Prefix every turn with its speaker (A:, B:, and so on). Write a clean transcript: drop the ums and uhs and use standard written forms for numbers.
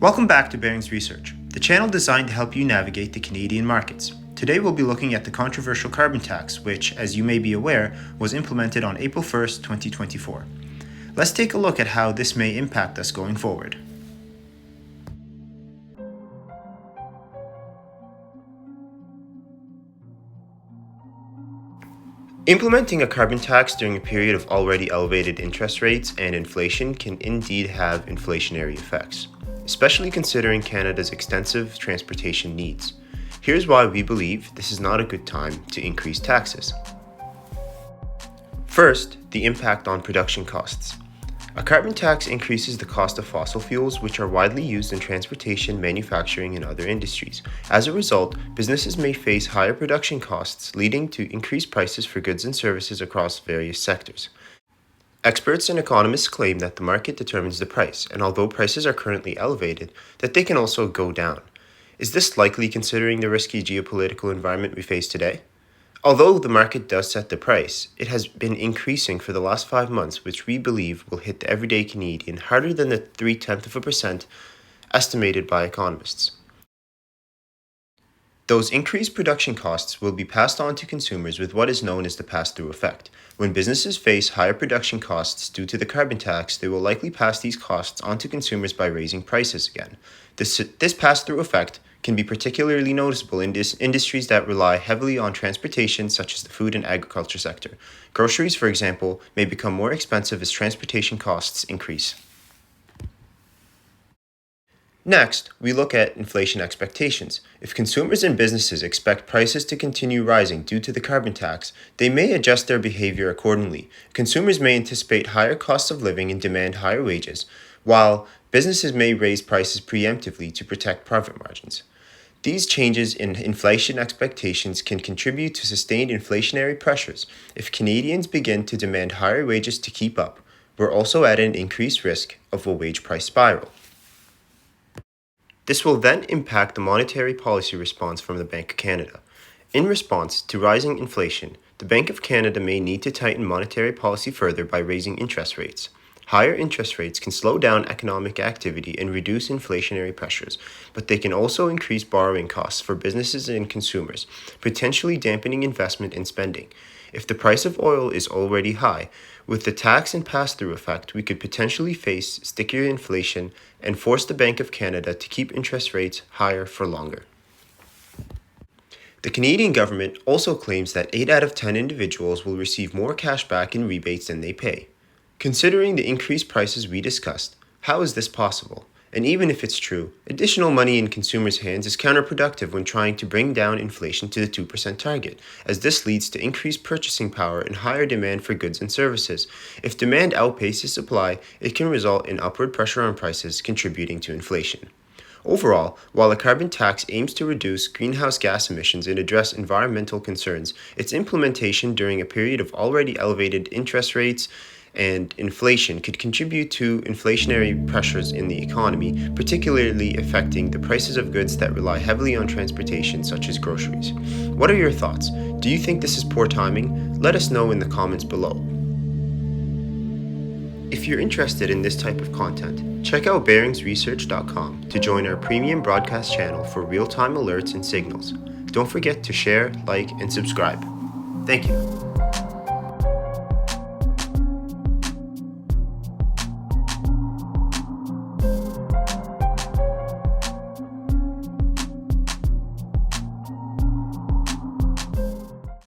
A: Welcome back to Barings Research, the channel designed to help you navigate the Canadian markets. Today we'll be looking at the controversial carbon tax, which, as you may be aware, was implemented on April 1st, 2024. Let's take a look at how this may impact us going forward. Implementing a carbon tax during a period of already elevated interest rates and inflation can indeed have inflationary effects, especially considering Canada's extensive transportation needs. Here's why we believe this is not a good time to increase taxes. First, the impact on production costs. A carbon tax increases the cost of fossil fuels, which are widely used in transportation, manufacturing, and other industries. As a result, businesses may face higher production costs, leading to increased prices for goods and services across various sectors. Experts and economists claim that the market determines the price, and although prices are currently elevated, that they can also go down. Is this likely considering the risky geopolitical environment we face today? Although the market does set the price, it has been increasing for the last 5 months, which we believe will hit the everyday Canadian harder than the 0.3% estimated by economists. Those increased production costs will be passed on to consumers with what is known as the pass-through effect. When businesses face higher production costs due to the carbon tax, they will likely pass these costs on to consumers by raising prices again. This pass-through effect can be particularly noticeable in industries that rely heavily on transportation, such as the food and agriculture sector. Groceries, for example, may become more expensive as transportation costs increase. Next, we look at inflation expectations. If consumers and businesses expect prices to continue rising due to the carbon tax, they may adjust their behavior accordingly. Consumers may anticipate higher costs of living and demand higher wages, while businesses may raise prices preemptively to protect profit margins. These changes in inflation expectations can contribute to sustained inflationary pressures. If Canadians begin to demand higher wages to keep up, we're also at an increased risk of a wage price spiral. This will then impact the monetary policy response from the Bank of Canada. In response to rising inflation, the Bank of Canada may need to tighten monetary policy further by raising interest rates. Higher interest rates can slow down economic activity and reduce inflationary pressures, but they can also increase borrowing costs for businesses and consumers, potentially dampening investment and spending. If the price of oil is already high, with the tax and pass-through effect, we could potentially face stickier inflation and force the Bank of Canada to keep interest rates higher for longer. The Canadian government also claims that 8 out of 10 individuals will receive more cash back in rebates than they pay. Considering the increased prices we discussed, how is this possible? And even if it's true, additional money in consumers' hands is counterproductive when trying to bring down inflation to the 2% target, as this leads to increased purchasing power and higher demand for goods and services. If demand outpaces supply, it can result in upward pressure on prices, contributing to inflation. Overall, while a carbon tax aims to reduce greenhouse gas emissions and address environmental concerns, its implementation during a period of already elevated interest rates and inflation could contribute to inflationary pressures in the economy, particularly affecting the prices of goods that rely heavily on transportation, such as groceries. What are your thoughts? Do you think this is poor timing? Let us know in the comments below. If you're interested in this type of content, check out baringsresearch.com to join our premium broadcast channel for real-time alerts and signals. Don't forget to share, like, and subscribe. Thank you.